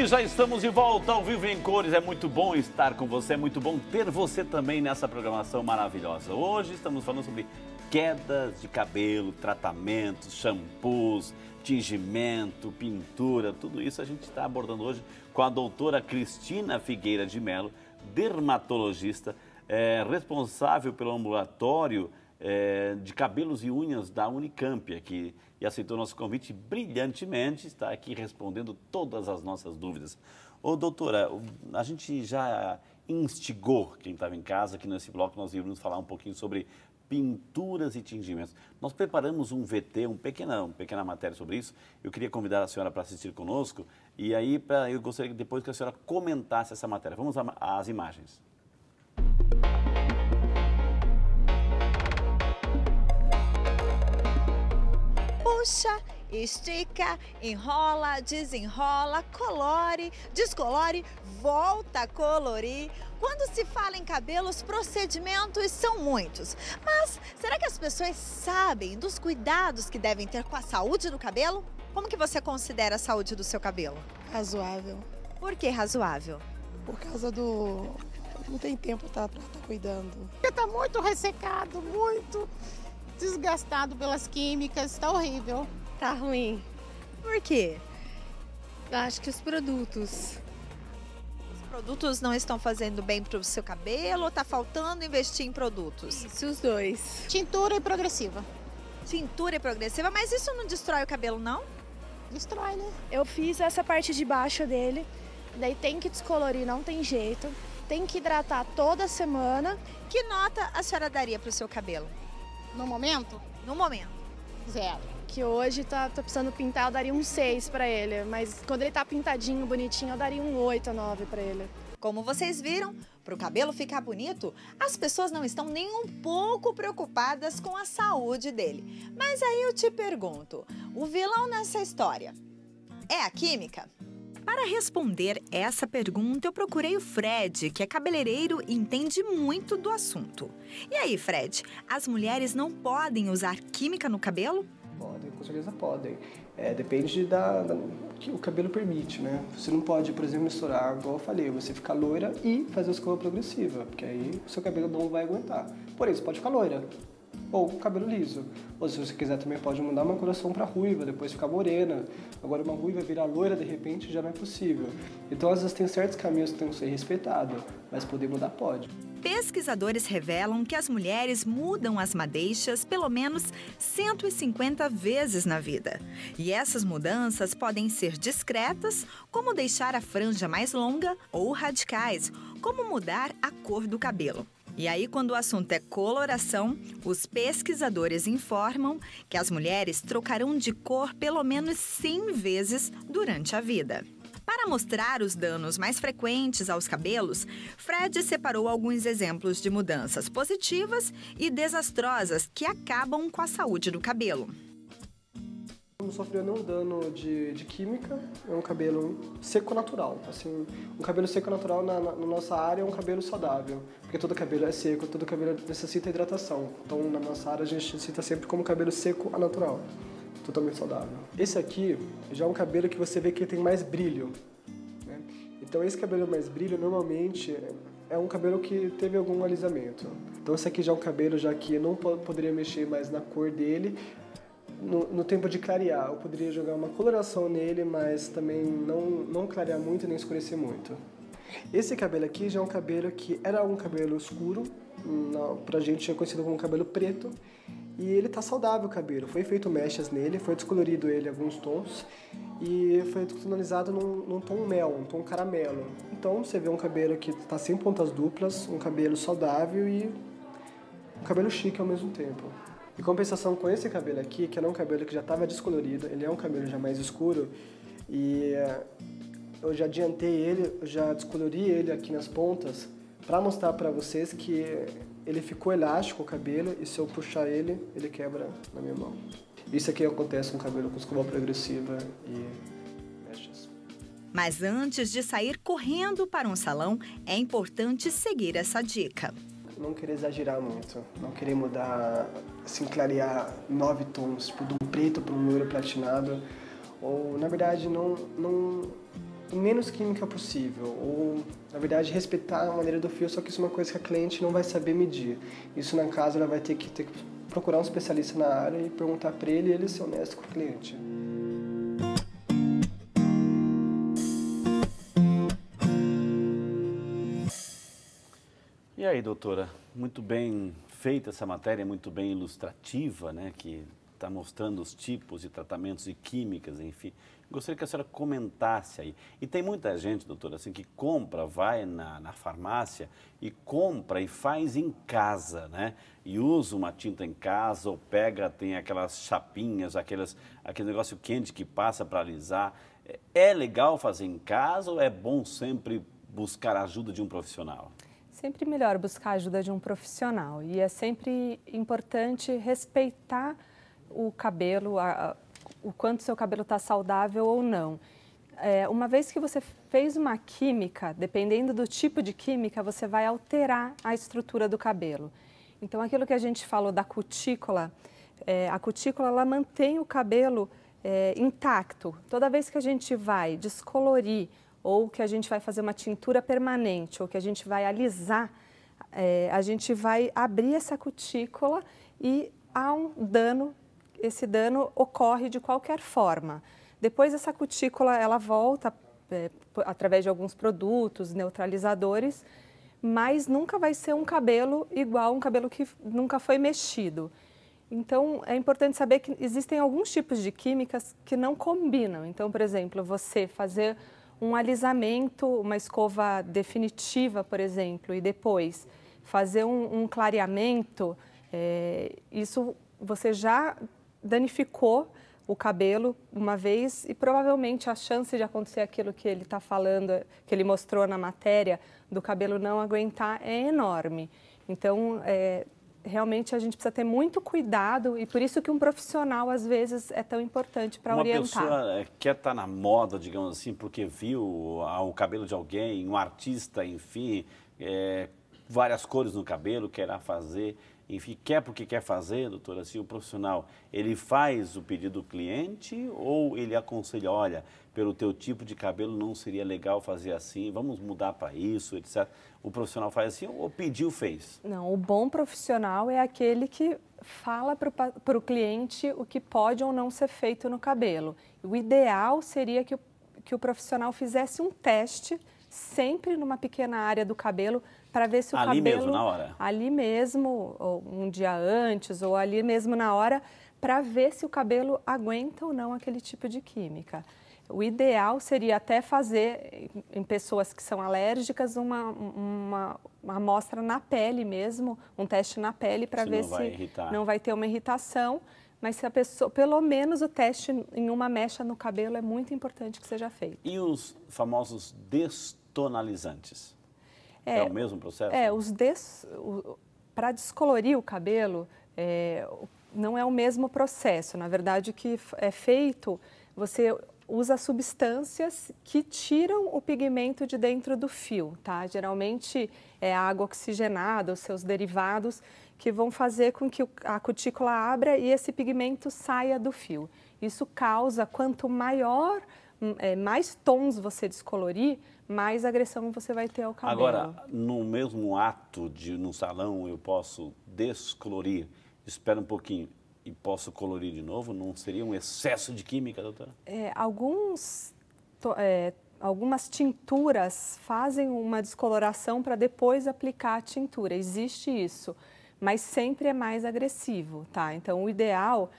E já estamos de volta ao Vivo em Cores. É muito bom estar com você, é muito bom ter você também nessa programação maravilhosa. Hoje estamos falando sobre quedas de cabelo, tratamentos, shampoos, tingimento, pintura, tudo isso a gente está abordando hoje com a doutora Cristina Figueira de Mello, dermatologista, responsável pelo ambulatório de cabelos e unhas da Unicamp aqui, e aceitou nosso convite brilhantemente, está aqui respondendo todas as nossas dúvidas. Ô doutora, a gente já instigou quem estava em casa, que nesse bloco nós íamos falar um pouquinho sobre pinturas e tingimentos. Nós preparamos um VT, uma pequena matéria sobre isso. Eu queria convidar a senhora para assistir conosco, e aí eu gostaria depois que a senhora comentasse essa matéria. Vamos às imagens. Puxa, estica, enrola, desenrola, colore, descolore, volta a colorir. Quando se fala em cabelo, os procedimentos são muitos. Mas será que as pessoas sabem dos cuidados que devem ter com a saúde do cabelo? Como que você considera a saúde do seu cabelo? Razoável. Por que razoável? Por causa do... não tem tempo pra estar cuidando. Porque tá muito ressecado, muito desgastado pelas químicas, tá horrível. Tá ruim. Por quê? Acho que os produtos. Os produtos não estão fazendo bem para o seu cabelo ou tá faltando investir em produtos? Isso, os dois. Tintura e progressiva. Tintura e progressiva, mas isso não destrói o cabelo, não? Destrói, né? Eu fiz essa parte de baixo dele, daí tem que descolorir, não tem jeito. Tem que hidratar toda semana. Que nota a senhora daria para o seu cabelo? No momento, No momento. 0. Que hoje tá precisando pintar, eu daria um 6 pra ele. Mas quando ele tá pintadinho, bonitinho, eu daria um 8 ou 9 pra ele. Como vocês viram, para o cabelo ficar bonito, as pessoas não estão nem um pouco preocupadas com a saúde dele. Mas aí eu te pergunto, o vilão nessa história é a química? Para responder essa pergunta, eu procurei o Fred, que é cabeleireiro e entende muito do assunto. E aí, Fred, as mulheres não podem usar química no cabelo? Podem, com certeza podem. Depende que o cabelo permite, né? Você não pode, por exemplo, misturar, igual eu falei, você ficar loira e fazer a escova progressiva, porque aí o seu cabelo não vai aguentar. Porém, você pode ficar loira. Ou cabelo liso. Ou se você quiser também pode mudar uma coloração para ruiva, depois ficar morena. Agora uma ruiva virar loira de repente já não é possível. Então às vezes tem certos caminhos que têm que ser respeitados, mas poder mudar pode. Pesquisadores revelam que as mulheres mudam as madeixas pelo menos 150 vezes na vida. E essas mudanças podem ser discretas, como deixar a franja mais longa, ou radicais, como mudar a cor do cabelo. E aí, quando o assunto é coloração, os pesquisadores informam que as mulheres trocarão de cor pelo menos 100 vezes durante a vida. Para mostrar os danos mais frequentes aos cabelos, Fred separou alguns exemplos de mudanças positivas e desastrosas que acabam com a saúde do cabelo. Não sofreu nenhum dano de química, é um cabelo seco natural. Assim, um cabelo seco natural na nossa área é um cabelo saudável, porque todo cabelo é seco, todo cabelo necessita hidratação. Então, na nossa área, a gente cita sempre como cabelo seco a natural, totalmente saudável. Esse aqui já é um cabelo que você vê que tem mais brilho, né? Então, esse cabelo mais brilho, normalmente, é um cabelo que teve algum alisamento. Então, esse aqui já é um cabelo já que eu não poderia mexer mais na cor dele. No tempo de clarear, eu poderia jogar uma coloração nele, mas também não clarear muito nem escurecer muito. Esse cabelo aqui já é um cabelo que era um cabelo escuro, pra gente é conhecido como cabelo preto, e ele tá saudável o cabelo. Foi feito mechas nele, foi descolorido ele alguns tons, e foi tonalizado num tom mel, um tom caramelo. Então você vê um cabelo que tá sem pontas duplas, um cabelo saudável e um cabelo chique ao mesmo tempo. Em compensação com esse cabelo aqui, que era um cabelo que já estava descolorido, ele é um cabelo já mais escuro, e eu já adiantei ele, eu já descolori ele aqui nas pontas, para mostrar para vocês que ele ficou elástico o cabelo, e se eu puxar ele, ele quebra na minha mão. Isso aqui acontece com cabelo com escova progressiva e mechas. Mas antes de sair correndo para um salão, é importante seguir essa dica. Não querer exagerar muito, não querer mudar, assim, clarear 9 tons, tipo, de um preto para um loiro platinado, ou, na verdade, não o menos química possível, ou, na verdade, respeitar a maneira do fio, só que isso é uma coisa que a cliente não vai saber medir. Isso, na casa, ela vai ter que procurar um especialista na área e perguntar para ele e ele ser honesto com o cliente. E aí, doutora, muito bem feita essa matéria, muito bem ilustrativa, né, que está mostrando os tipos de tratamentos e químicas, enfim. Gostaria que a senhora comentasse aí. E tem muita gente, doutora, assim, que compra, vai na farmácia e compra e faz em casa, né? E usa uma tinta em casa ou pega, tem aquelas chapinhas, aquele negócio quente que passa para alisar. É legal fazer em casa ou é bom sempre buscar a ajuda de um profissional? Sempre melhor buscar a ajuda de um profissional e é sempre importante respeitar o cabelo, o quanto seu cabelo está saudável ou não. Uma vez que você fez uma química, dependendo do tipo de química, você vai alterar a estrutura do cabelo. Então, aquilo que a gente falou da cutícula, a cutícula ela mantém o cabelo intacto. Toda vez que a gente vai descolorir ou que a gente vai fazer uma tintura permanente ou que a gente vai alisar, a gente vai abrir essa cutícula e há um dano. Esse dano ocorre de qualquer forma. Depois essa cutícula ela volta através de alguns produtos, neutralizadores, mas nunca vai ser um cabelo igual um cabelo que nunca foi mexido. Então é importante saber que existem alguns tipos de químicas que não combinam. Então, por exemplo, você fazer um alisamento, uma escova definitiva, por exemplo, e depois fazer um clareamento, isso você já danificou o cabelo uma vez e provavelmente a chance de acontecer aquilo que ele está falando, que ele mostrou na matéria, do cabelo não aguentar é enorme. Então, realmente a gente precisa ter muito cuidado e por isso que um profissional às vezes é tão importante para orientar. Uma pessoa quer estar na moda, digamos assim, porque viu o cabelo de alguém, um artista, enfim, várias cores no cabelo, quer fazer. Enfim, quer porque quer fazer, doutora, assim, o profissional, ele faz o pedido do cliente ou ele aconselha, olha, pelo teu tipo de cabelo não seria legal fazer assim, vamos mudar para isso, etc. O profissional faz assim ou pediu, fez? Não, o bom profissional é aquele que fala para o cliente o que pode ou não ser feito no cabelo. O ideal seria que o profissional fizesse um teste sempre numa pequena área do cabelo para ver se o cabelo... Ali mesmo, na hora? Ali mesmo, ou um dia antes, ou ali mesmo na hora, para ver se o cabelo aguenta ou não aquele tipo de química. O ideal seria até fazer, em pessoas que são alérgicas, uma amostra na pele mesmo, um teste na pele para ver se não vai ter uma irritação. Mas se a pessoa, pelo menos o teste em uma mecha no cabelo é muito importante que seja feito. E os famosos destonalizantes? É o mesmo processo? Para descolorir o cabelo, não é o mesmo processo. Na verdade, o que é feito, você usa substâncias que tiram o pigmento de dentro do fio, tá? Geralmente é água oxigenada, os seus derivados, que vão fazer com que a cutícula abra e esse pigmento saia do fio. Isso causa, quanto mais tons você descolorir, mais agressão você vai ter ao cabelo. Agora, no mesmo ato no salão, eu posso descolorir, espera um pouquinho, e posso colorir de novo? Não seria um excesso de química, doutora? Algumas tinturas fazem uma descoloração para depois aplicar a tintura. Existe isso, mas sempre é mais agressivo, tá? Então, o ideal,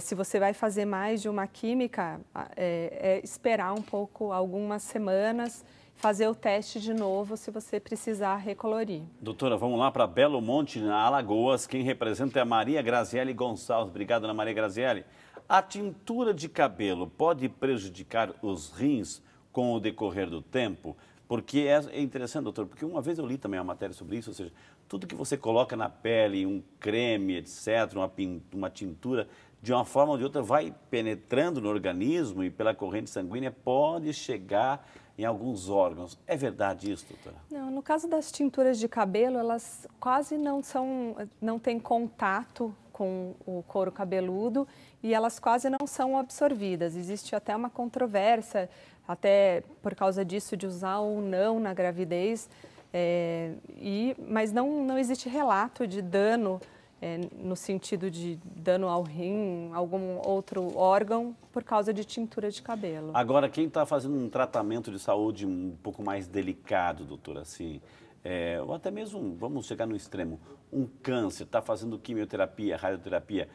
se você vai fazer mais de uma química, é esperar um pouco, algumas semanas, fazer o teste de novo se você precisar recolorir. Doutora, vamos lá para Belo Monte, na Alagoas. Quem representa é a Maria Graziele Gonçalves. Obrigado, Ana Maria Graziele. A tintura de cabelo pode prejudicar os rins com o decorrer do tempo? Porque é interessante, doutor, porque uma vez eu li também uma matéria sobre isso, ou seja, tudo que você coloca na pele, um creme, etc., uma tintura, de uma forma ou de outra vai penetrando no organismo e pela corrente sanguínea pode chegar em alguns órgãos. É verdade isso, doutora? Não, no caso das tinturas de cabelo, elas quase não têm contato com o couro cabeludo e elas quase não são absorvidas. Existe até uma controvérsia, até por causa disso, de usar ou não na gravidez, mas não existe relato de dano, no sentido de dano ao rim, algum outro órgão, por causa de tintura de cabelo. Agora, quem está fazendo um tratamento de saúde um pouco mais delicado, doutora, assim, ou até mesmo, vamos chegar no extremo, um câncer, está fazendo quimioterapia, radioterapia,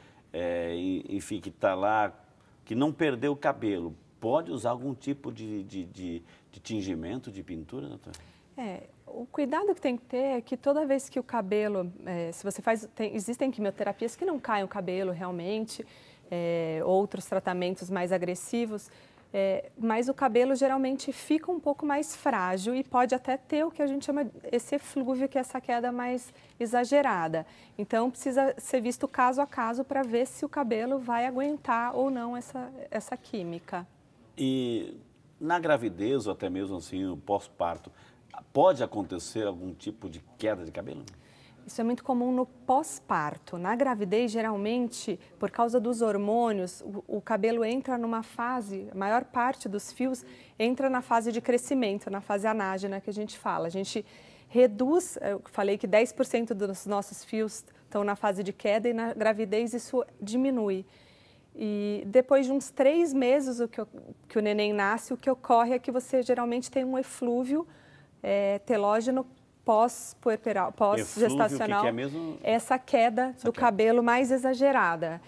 enfim, que está lá, que não perdeu o cabelo, pode usar algum tipo de tingimento, de pintura, doutora? O cuidado que tem que ter é que toda vez que o cabelo, se você faz, existem quimioterapias que não caem o cabelo realmente, outros tratamentos mais agressivos, mas o cabelo geralmente fica um pouco mais frágil e pode até ter o que a gente chama esse eflúvio, que é essa queda mais exagerada. Então precisa ser visto caso a caso para ver se o cabelo vai aguentar ou não essa química. E na gravidez ou até mesmo assim, no pós-parto, pode acontecer algum tipo de queda de cabelo? Isso é muito comum no pós-parto. Na gravidez, geralmente, por causa dos hormônios, o cabelo entra numa fase, a maior parte dos fios entra na fase de crescimento, na fase anágena que a gente fala. A gente reduz, eu falei que 10% dos nossos fios estão na fase de queda e na gravidez isso diminui. E depois de uns 3 meses que o neném nasce, o que ocorre é que você geralmente tem um eflúvio telógeno pós-puerperal, pós-gestacional, que é mesmo? Essa queda do cabelo mais exagerada.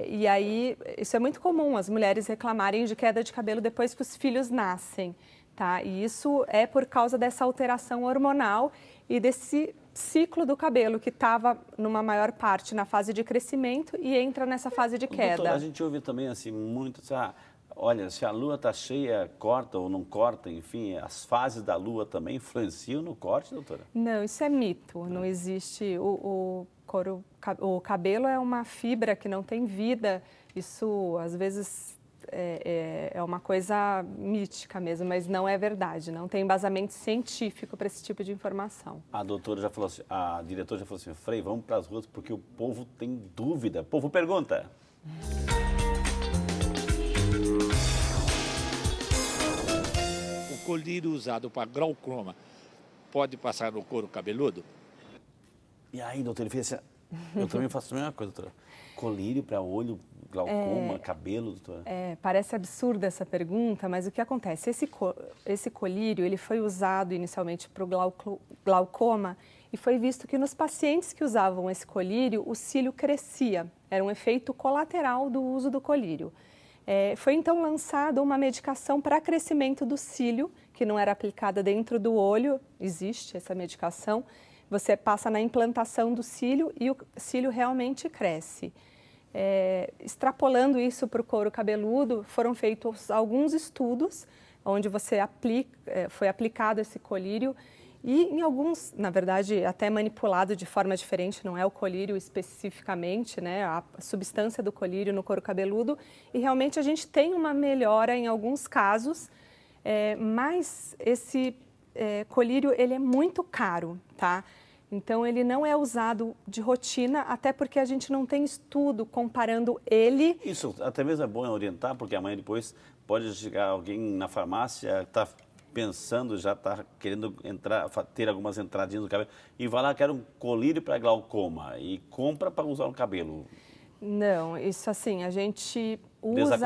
E aí, isso é muito comum, as mulheres reclamarem de queda de cabelo depois que os filhos nascem, tá? E isso é por causa dessa alteração hormonal e desse ciclo do cabelo que estava numa maior parte na fase de crescimento e entra nessa fase de queda. Doutora, a gente ouve também assim muito, olha, se a lua está cheia, corta ou não corta, enfim, as fases da lua também influenciam no corte, doutora? Não, isso é mito, não existe. O cabelo é uma fibra que não tem vida, isso às vezes é uma coisa mítica mesmo, mas não é verdade, não tem embasamento científico para esse tipo de informação. A doutora já falou assim, a diretora já falou assim, Frei, vamos para as ruas porque o povo tem dúvida. O povo pergunta. O colírio usado para glaucoma pode passar no couro cabeludo? E aí, doutor, ele fez assim, eu também faço a mesma coisa, doutora. Colírio para olho, glaucoma, cabelo, doutora? Parece absurda essa pergunta, mas o que acontece? Esse colírio, ele foi usado inicialmente para o glaucoma e foi visto que nos pacientes que usavam esse colírio, o cílio crescia. Era um efeito colateral do uso do colírio. Foi então lançada uma medicação para crescimento do cílio, que não era aplicada dentro do olho, existe essa medicação. Você passa na implantação do cílio e o cílio realmente cresce. Extrapolando isso para o couro cabeludo, foram feitos alguns estudos onde foi aplicado esse colírio e em alguns, na verdade, até manipulado de forma diferente, não é o colírio especificamente, né, a substância do colírio no couro cabeludo, e realmente a gente tem uma melhora em alguns casos, mas esse colírio ele é muito caro, tá? Então ele não é usado de rotina, até porque a gente não tem estudo comparando ele... Isso até mesmo é bom orientar, porque amanhã depois pode chegar alguém na farmácia, está pensando, já está querendo ter algumas entradinhas no cabelo, e vai lá, quer um colírio para glaucoma, e compra para usar no cabelo. Não, isso assim, a gente usa...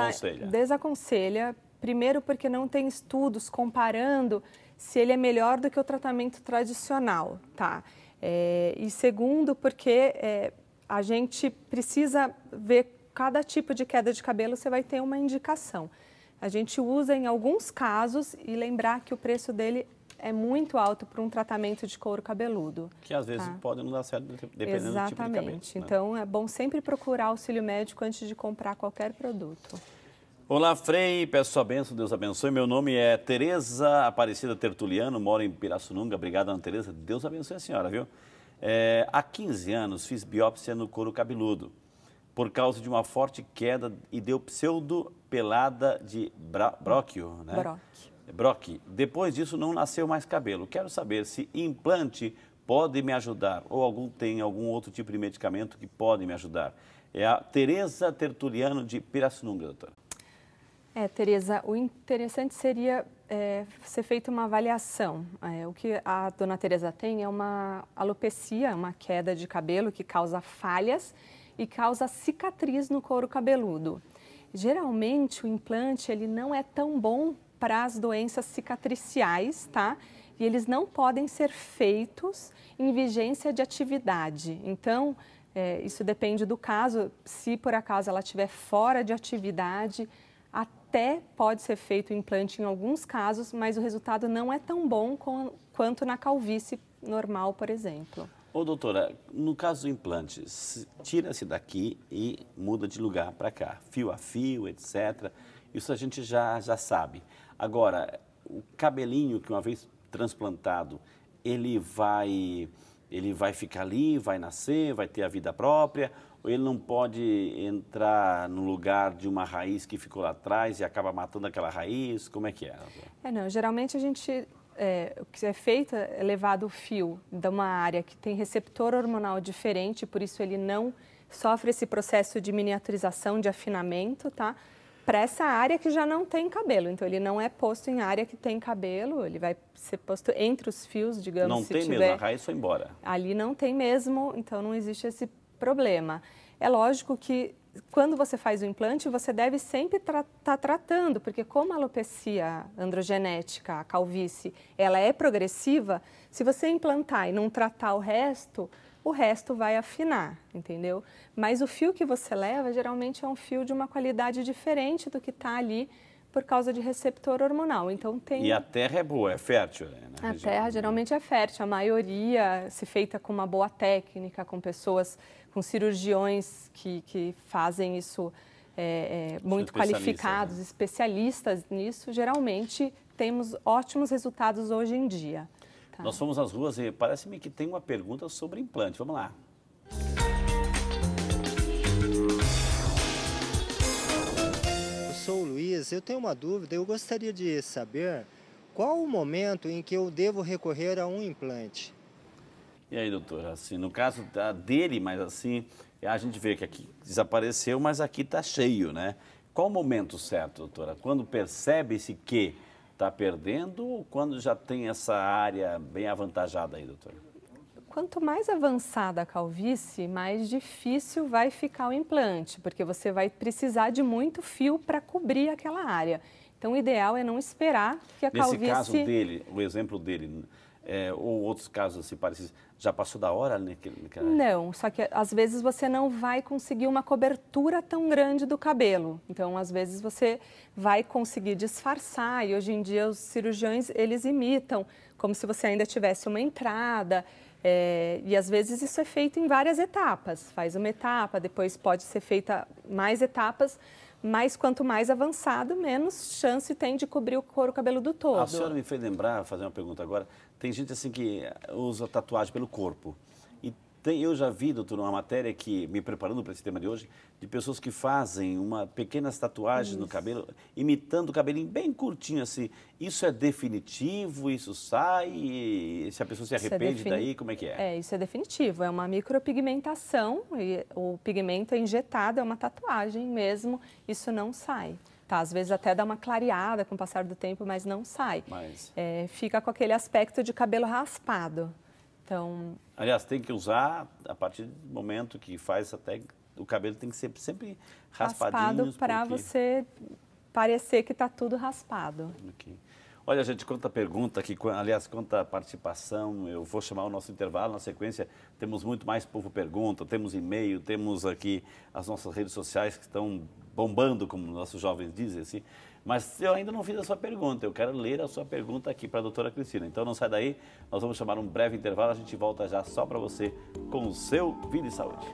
Desaconselha, primeiro porque não tem estudos comparando se ele é melhor do que o tratamento tradicional, tá? E segundo, porque a gente precisa ver cada tipo de queda de cabelo, você vai ter uma indicação. A gente usa em alguns casos e lembrar que o preço dele é muito alto para um tratamento de couro cabeludo. Que às vezes pode não dar certo, dependendo Exatamente. do tipo de cabelo. Né? Então é bom sempre procurar auxílio médico antes de comprar qualquer produto. Olá, Frei, peço sua bênção, Deus abençoe. Meu nome é Tereza Aparecida Tertuliano, moro em Pirassununga. Obrigado, Ana Tereza. Deus abençoe a senhora, viu? Há 15 anos fiz biópsia no couro cabeludo por causa de uma forte queda e deu pseudo-pelada de bróquio, né? Broque. Depois disso não nasceu mais cabelo. Quero saber se implante pode me ajudar? Ou tem algum outro tipo de medicamento que pode me ajudar? É a Tereza Tertuliano de Pirassununga, doutora. Tereza, o interessante seria ser feita uma avaliação. O que a dona Tereza tem é uma alopecia, uma queda de cabelo que causa falhas e causa cicatriz no couro cabeludo. Geralmente, o implante ele não é tão bom para as doenças cicatriciais, tá? E eles não podem ser feitos em vigência de atividade. Então, isso depende do caso. Se por acaso ela estiver fora de atividade, até pode ser feito o implante em alguns casos, mas o resultado não é tão bom quanto na calvície normal, por exemplo. Ô, doutora, no caso do implante, tira-se daqui e muda de lugar para cá, fio a fio, etc. Isso a gente já sabe. Agora, o cabelinho que uma vez transplantado, ele vai ficar ali, vai nascer, vai ter a vida própria, ou ele não pode entrar no lugar de uma raiz que ficou lá atrás e acaba matando aquela raiz? Como é que é? Não, geralmente a gente, o que é feito é levado o fio de uma área que tem receptor hormonal diferente, por isso ele não sofre esse processo de miniaturização, de afinamento, tá? Para essa área que já não tem cabelo. Então, ele não é posto em área que tem cabelo, ele vai ser posto entre os fios, digamos, não tem mesmo, a raiz foi embora. Ali não tem mesmo, então não existe esse problema. É lógico que quando você faz o implante, você deve sempre estar tratando, porque como a alopecia androgenética, a calvície, ela é progressiva, se você implantar e não tratar o resto vai afinar, entendeu? Mas o fio que você leva, geralmente é um fio de uma qualidade diferente do que está ali por causa de receptor hormonal. Então, E a terra é boa, é fértil? A terra geralmente é fértil, a maioria se feita com uma boa técnica, com pessoas, com cirurgiões que fazem isso muito qualificados, né? Especialistas nisso. Geralmente, temos ótimos resultados hoje em dia. Nós fomos às ruas e parece-me que tem uma pergunta sobre implante. Vamos lá. Eu sou o Luiz, eu tenho uma dúvida, eu gostaria de saber qual o momento em que eu devo recorrer a um implante. E aí, doutora, assim, no caso dele, mas assim, a gente vê que aqui desapareceu, mas aqui está cheio, né? Qual o momento certo, doutora? Quando percebe-se que está perdendo ou quando já tem essa área bem avantajada aí, doutora? Quanto mais avançada a calvície, mais difícil vai ficar o implante, porque você vai precisar de muito fio para cobrir aquela área. Então, o ideal é não esperar que a calvície... Nesse caso dele, o exemplo dele, ou outros casos assim parecidos, já passou da hora? Não, só que às vezes você não vai conseguir uma cobertura tão grande do cabelo. Então, às vezes você vai conseguir disfarçar e hoje em dia os cirurgiões, eles imitam como se você ainda tivesse uma entrada. E às vezes isso é feito em várias etapas. Faz uma etapa, depois pode ser feita mais etapas, mas quanto mais avançado, menos chance tem de cobrir o couro cabeludo todo. A senhora me fez lembrar, fazer uma pergunta agora, tem gente assim que usa tatuagem pelo corpo. E eu já vi, doutor, uma matéria que, me preparando para esse tema de hoje, de pessoas que fazem pequenas tatuagens no cabelo, imitando o cabelinho bem curtinho assim. Isso é definitivo? Isso sai? E se a pessoa se arrepende daí, como é que é? Isso é definitivo. É uma micropigmentação, e o pigmento é injetado, é uma tatuagem mesmo, isso não sai. Tá, às vezes até dá uma clareada com o passar do tempo, mas não sai. Fica com aquele aspecto de cabelo raspado. Então... Aliás, tem que usar a partir do momento que faz até... O cabelo tem que ser sempre raspadinho. Raspado para você parecer que está tudo raspado. Okay. Olha, gente, quanta pergunta aqui, aliás, quanta participação. Eu vou chamar o nosso intervalo. Na sequência, temos muito mais povo pergunta, temos e-mail, temos aqui as nossas redes sociais que estão bombando, como nossos jovens dizem, assim. Mas eu ainda não fiz a sua pergunta, eu quero ler a sua pergunta aqui para a doutora Cristina. Então não sai daí, nós vamos chamar um breve intervalo, a gente volta já só para você com o seu Vida e Saúde.